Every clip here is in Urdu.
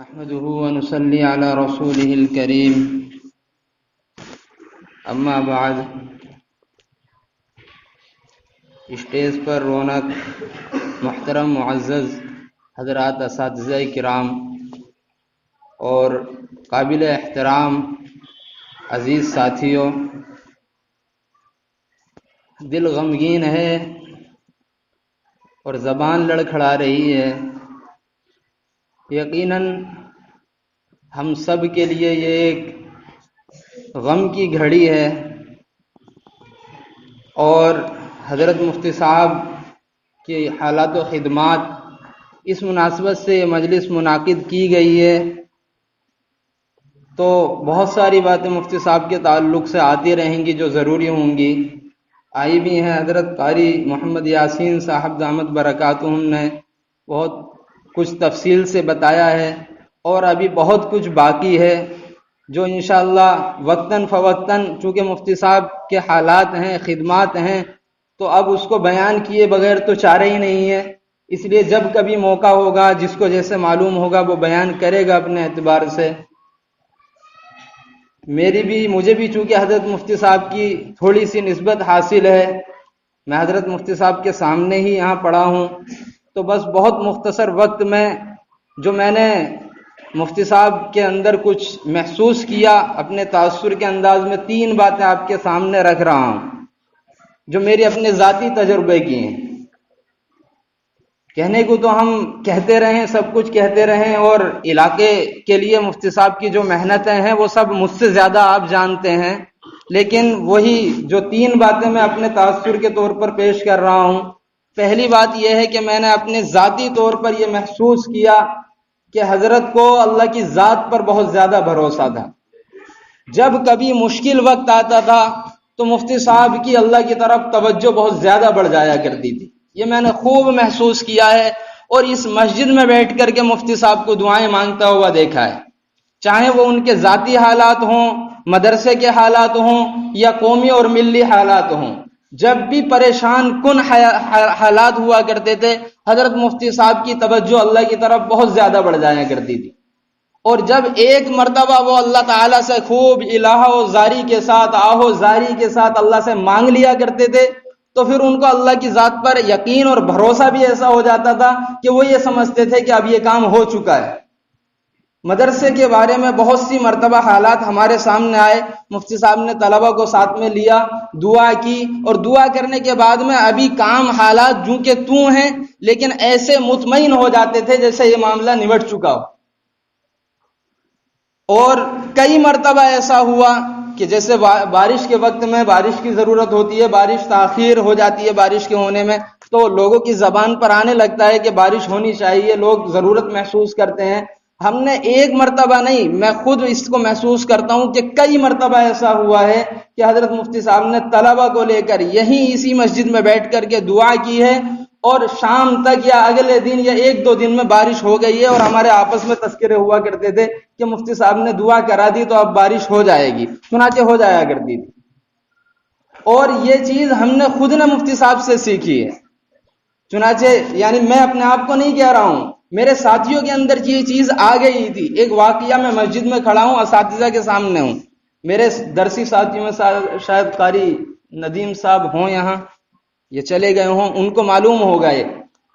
نحمده ونصلي على رسوله الكريم اما بعد اسٹیج پر رونق محترم معزز حضرات اساتذہ کرام اور قابل احترام عزیز ساتھیوں، دل غمگین ہے اور زبان لڑکھڑا رہی ہے۔ یقیناً ہم سب کے لیے یہ ایک غم کی گھڑی ہے، اور حضرت مفتی صاحب کی حالات و خدمات اس مناسبت سے یہ مجلس منعقد کی گئی ہے، تو بہت ساری باتیں مفتی صاحب کے تعلق سے آتی رہیں گی جو ضروری ہوں گی، آئی بھی ہیں۔ حضرت قاری محمد یاسین صاحب دامت برکاتہم نے بہت کچھ تفصیل سے بتایا ہے، اور ابھی بہت کچھ باقی ہے جو انشاءاللہ وقتاً فوقتاً، چونکہ مفتی صاحب کے حالات ہیں، خدمات ہیں، تو اب اس کو بیان کیے بغیر تو چارہ ہی نہیں ہے، اس لیے جب کبھی موقع ہوگا، جس کو جیسے معلوم ہوگا وہ بیان کرے گا اپنے اعتبار سے۔ مجھے بھی چونکہ حضرت مفتی صاحب کی تھوڑی سی نسبت حاصل ہے، میں حضرت مفتی صاحب کے سامنے ہی یہاں پڑھا ہوں، تو بس بہت مختصر وقت میں جو میں نے مفتی صاحب کے اندر کچھ محسوس کیا اپنے تاثر کے انداز میں، 3 باتیں آپ کے سامنے رکھ رہا ہوں جو میری اپنے ذاتی تجربے کی ہیں۔ کہنے کو تو ہم کہتے رہیں، سب کچھ کہتے رہیں، اور علاقے کے لیے مفتی صاحب کی جو محنتیں ہیں وہ سب مجھ سے زیادہ آپ جانتے ہیں، لیکن وہی جو 3 باتیں میں اپنے تاثر کے طور پر پیش کر رہا ہوں۔ پہلی بات یہ ہے کہ میں نے اپنے ذاتی طور پر یہ محسوس کیا کہ حضرت کو اللہ کی ذات پر بہت زیادہ بھروسہ تھا۔ جب کبھی مشکل وقت آتا تھا تو مفتی صاحب کی اللہ کی طرف توجہ بہت زیادہ بڑھ جایا کرتی تھی، یہ میں نے خوب محسوس کیا ہے، اور اس مسجد میں بیٹھ کر کے مفتی صاحب کو دعائیں مانگتا ہوا دیکھا ہے، چاہے وہ ان کے ذاتی حالات ہوں، مدرسے کے حالات ہوں، یا قومی اور ملی حالات ہوں۔ جب بھی پریشان کن حالات ہوا کرتے تھے، حضرت مفتی صاحب کی توجہ اللہ کی طرف بہت زیادہ بڑھ جایا کرتی تھی، اور جب ایک مرتبہ وہ اللہ تعالیٰ سے خوب الہ و زاری کے ساتھ، آہ و زاری کے ساتھ اللہ سے مانگ لیا کرتے تھے، تو پھر ان کو اللہ کی ذات پر یقین اور بھروسہ بھی ایسا ہو جاتا تھا کہ وہ یہ سمجھتے تھے کہ اب یہ کام ہو چکا ہے۔ مدرسے کے بارے میں بہت سی مرتبہ حالات ہمارے سامنے آئے، مفتی صاحب نے طلبہ کو ساتھ میں لیا، دعا کی، اور دعا کرنے کے بعد میں ابھی کام حالات جو کہ تو ہیں، لیکن ایسے مطمئن ہو جاتے تھے جیسے یہ معاملہ نمٹ چکا ہو۔ اور کئی مرتبہ ایسا ہوا کہ جیسے بارش کے وقت میں بارش کی ضرورت ہوتی ہے، بارش تاخیر ہو جاتی ہے بارش کے ہونے میں، تو لوگوں کی زبان پر آنے لگتا ہے کہ بارش ہونی چاہیے، لوگ ضرورت محسوس کرتے ہیں۔ ہم نے ایک مرتبہ نہیں، میں خود اس کو محسوس کرتا ہوں کہ کئی مرتبہ ایسا ہوا ہے کہ حضرت مفتی صاحب نے طلبہ کو لے کر یہیں اسی مسجد میں بیٹھ کر کے دعا کی ہے، اور شام تک یا اگلے دن یا 1-2 دن میں بارش ہو گئی ہے، اور ہمارے آپس میں تذکرے ہوا کرتے تھے کہ مفتی صاحب نے دعا کرا دی تو اب بارش ہو جائے گی، چنانچہ ہو جایا کرتی تھی۔ اور یہ چیز ہم نے خود نے مفتی صاحب سے سیکھی ہے، چنانچہ یعنی میں اپنے آپ کو نہیں کہہ رہا ہوں، میرے ساتھیوں کے اندر یہ چیز آ گئی تھی۔ ایک واقعہ، میں مسجد میں کھڑا ہوں، اساتذہ کے سامنے ہوں، میرے درسی ساتھیوں میں شاید قاری ندیم صاحب ہوں یہاں، یہ چلے گئے ہوں، ان کو معلوم ہوگا یہ۔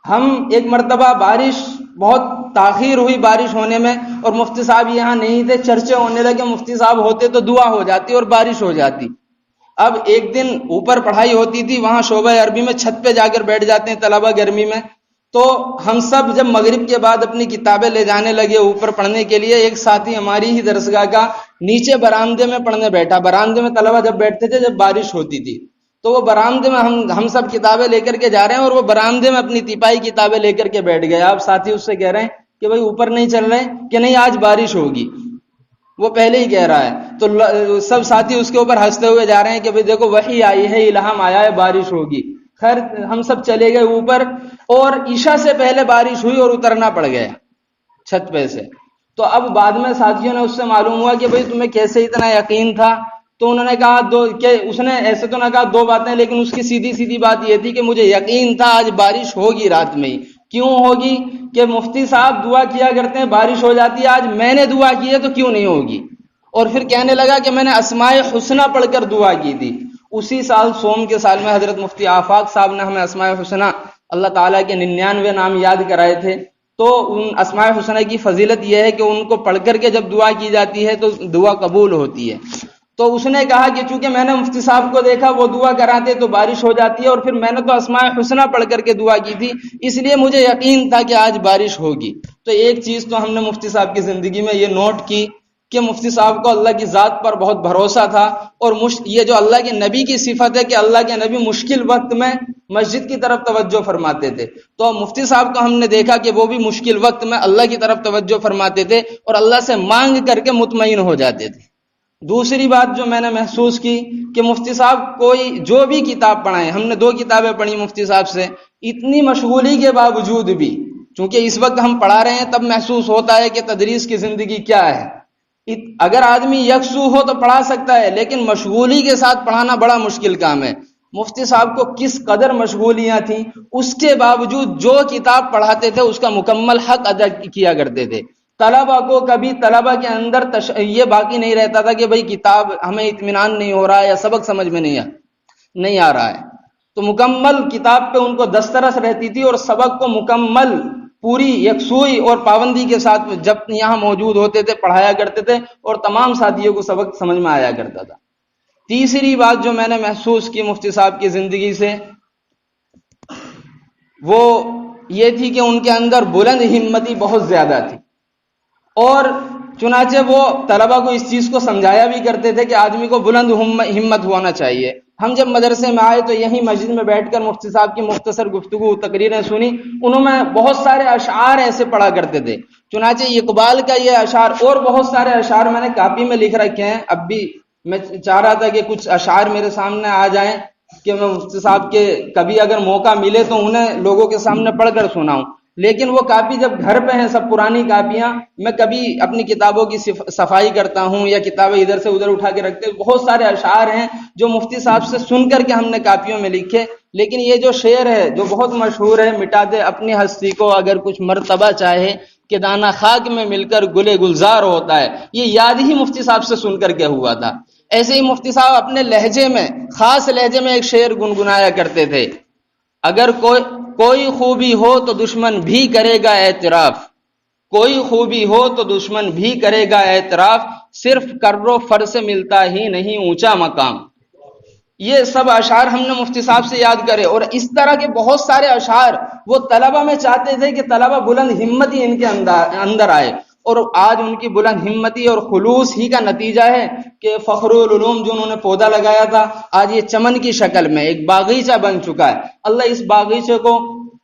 ہم ایک مرتبہ بارش بہت تاخیر ہوئی بارش ہونے میں، اور مفتی صاحب یہاں نہیں تھے، چرچے ہونے لگے، مفتی صاحب ہوتے تو دعا ہو جاتی اور بارش ہو جاتی۔ اب ایک دن اوپر پڑھائی ہوتی تھی، وہاں شعبہ عربی میں چھت پہ جا کر بیٹھ جاتے ہیں طلبہ گرمی میں، تو ہم سب جب مغرب کے بعد اپنی کتابیں لے جانے لگے اوپر پڑھنے کے لیے، ایک ساتھی ہماری ہی درسگاہ کا نیچے برآمدے میں پڑھنے بیٹھا۔ برآمدے میں طلبہ جب بیٹھتے تھے جب بارش ہوتی تھی، تو وہ برآمدے میں ہم سب کتابیں لے کر کے جا رہے ہیں، اور وہ برآمدے میں اپنی تیپائی کتابیں لے کر کے بیٹھ گئے۔ آپ ساتھی اس سے کہہ رہے ہیں کہ بھائی اوپر نہیں چل رہے کہ نہیں آج بارش ہوگی، وہ پہلے ہی کہہ رہا ہے، تو سب ساتھی اس کے اوپر ہنستے ہوئے جا رہے ہیں کہ بھائی دیکھو وحی آئی ہے، الہام آیا ہے، بارش ہوگی۔ خیر ہم سب چلے گئے اوپر، اور عشاء سے پہلے بارش ہوئی اور اترنا پڑ گیا چھت پہ سے۔ تو اب بعد میں ساتھیوں نے اس سے معلوم ہوا کہ بھائی تمہیں کیسے اتنا یقین تھا؟ تو انہوں نے کہا اس نے ایسے تو نہ کہا 2 باتیں، لیکن اس کی سیدھی سیدھی بات یہ تھی کہ مجھے یقین تھا آج بارش ہوگی رات میں ہی، کیوں ہوگی کہ مفتی صاحب دعا کیا کرتے ہیں بارش ہو جاتی ہے، آج میں نے دعا کی ہے تو کیوں نہیں ہوگی؟ اور پھر کہنے لگا کہ میں نے اسماء حسنہ پڑھ کر دعا کی تھی۔ اسی سال سوم کے سال میں حضرت مفتی آفاق صاحب نے ہمیں اسماء حسنہ اللہ تعالیٰ کے 99 نام یاد کرائے تھے۔ تو ان اسماء حسنہ کی فضیلت یہ ہے کہ ان کو پڑھ کر کے جب دعا کی جاتی ہے تو دعا قبول ہوتی ہے۔ تو اس نے کہا کہ چونکہ میں نے مفتی صاحب کو دیکھا وہ دعا کراتے تو بارش ہو جاتی ہے، اور پھر میں نے تو اسماء حسنہ پڑھ کر کے دعا کی تھی، اس لیے مجھے یقین تھا کہ آج بارش ہوگی۔ تو ایک چیز تو ہم نے مفتی صاحب کی زندگی میں یہ نوٹ کی کہ مفتی صاحب کو اللہ کی ذات پر بہت بھروسہ تھا، اور یہ جو اللہ کے نبی کی صفت ہے کہ اللہ کے نبی مشکل وقت میں مسجد کی طرف توجہ فرماتے تھے، تو مفتی صاحب کو ہم نے دیکھا کہ وہ بھی مشکل وقت میں اللہ کی طرف توجہ فرماتے تھے اور اللہ سے مانگ کر کے مطمئن ہو جاتے تھے۔ دوسری بات جو میں نے محسوس کی کہ مفتی صاحب کوئی جو بھی کتاب پڑھائیں، ہم نے 2 کتابیں پڑھی مفتی صاحب سے، اتنی مشغولی کے باوجود بھی، چونکہ اس وقت ہم پڑھا رہے ہیں تب محسوس ہوتا ہے کہ تدریس کی زندگی کیا ہے۔ اگر آدمی یکسو ہو تو پڑھا سکتا ہے، لیکن مشغولی کے ساتھ پڑھانا بڑا مشکل کام ہے۔ مفتی صاحب کو کس قدر مشغولیاں تھیں، اس کے باوجود جو کتاب پڑھاتے تھے اس کا مکمل حق ادا کیا کرتے تھے۔ طلبہ کو کبھی طلبہ کے اندر یہ باقی نہیں رہتا تھا کہ بھئی کتاب ہمیں اطمینان نہیں ہو رہا ہے یا سبق سمجھ میں نہیں آ رہا ہے، تو مکمل کتاب پہ ان کو دسترس رہتی تھی، اور سبق کو مکمل پوری یکسوئی اور پابندی کے ساتھ جب یہاں موجود ہوتے تھے پڑھایا کرتے تھے، اور تمام ساتھیوں کو سبق سمجھ میں آیا کرتا تھا۔ تیسری بات جو میں نے محسوس کی مفتی صاحب کی زندگی سے وہ یہ تھی کہ ان کے اندر بلند ہمتی بہت زیادہ تھی، اور چنانچہ وہ طلبہ کو اس چیز کو سمجھایا بھی کرتے تھے کہ آدمی کو بلند ہمت ہونا چاہیے۔ ہم جب مدرسے میں آئے تو یہیں مسجد میں بیٹھ کر مفتی صاحب کی مختصر گفتگو تقریریں سنی، انہوں میں بہت سارے اشعار ایسے پڑھا کرتے تھے، چنانچہ اقبال کا یہ اشعار اور بہت سارے اشعار میں نے کاپی میں لکھ رکھے ہیں، اب بھی میں چاہ رہا تھا کہ کچھ اشعار میرے سامنے آ جائیں کہ میں مفتی صاحب کے کبھی اگر موقع ملے تو انہیں لوگوں کے سامنے پڑھ کر سناؤں، لیکن وہ کاپی جب گھر پہ ہیں سب پرانی کاپیاں، میں کبھی اپنی کتابوں کی صفائی کرتا ہوں یا کتابیں ادھر سے ادھر اٹھا کے رکھتے، بہت سارے اشعار ہیں جو مفتی صاحب سے سن کر کے ہم نے کاپیوں میں لکھے، لیکن یہ جو شعر ہے جو بہت مشہور ہے، مٹا دے اپنی ہستی کو اگر کچھ مرتبہ چاہے کہ دانہ خاک میں مل کر گلے گلزار ہوتا ہے، یہ یاد ہی مفتی صاحب سے سن کر کے ہوا تھا۔ ایسے ہی مفتی صاحب اپنے لہجے میں، خاص لہجے میں ایک شعر گنگنایا کرتے تھے، اگر کوئی خوبی ہو تو دشمن بھی کرے گا اعتراف، کوئی خوبی ہو تو دشمن بھی کرے گا اعتراف، صرف کر و فر سے ملتا ہی نہیں اونچا مقام۔ یہ سب اشعار ہم نے مفتی صاحب سے یاد کرے، اور اس طرح کے بہت سارے اشعار وہ طلبہ میں چاہتے تھے کہ طلبہ بلند ہمتی ان کے اندر آئے، اور آج ان کی بلند ہمتی اور خلوص ہی کا نتیجہ ہے کہ فخر العلوم جو انہوں نے پودا لگایا تھا آج یہ چمن کی شکل میں ایک باغیچہ بن چکا ہے۔ اللہ اس باغیچے کو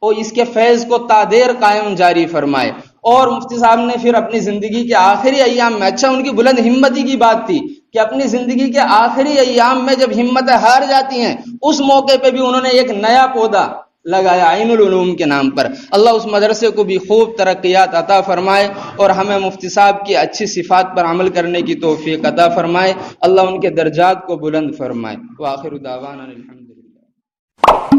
اور اس کے فیض کو تادیر قائم جاری فرمائے۔ اور مفتی صاحب نے پھر اپنی زندگی کے آخری ایام میں، اچھا ان کی بلند ہمتی کی بات تھی کہ اپنی زندگی کے آخری ایام میں جب ہمتیں ہار جاتی ہیں اس موقع پہ بھی انہوں نے ایک نیا پودا لگایا عین العلوم کے نام پر۔ اللہ اس مدرسے کو بھی خوب ترقیات عطا فرمائے اور ہمیں مفتی صاحب کی اچھی صفات پر عمل کرنے کی توفیق عطا فرمائے۔ اللہ ان کے درجات کو بلند فرمائے۔ وآخر دعوانا الحمدللہ۔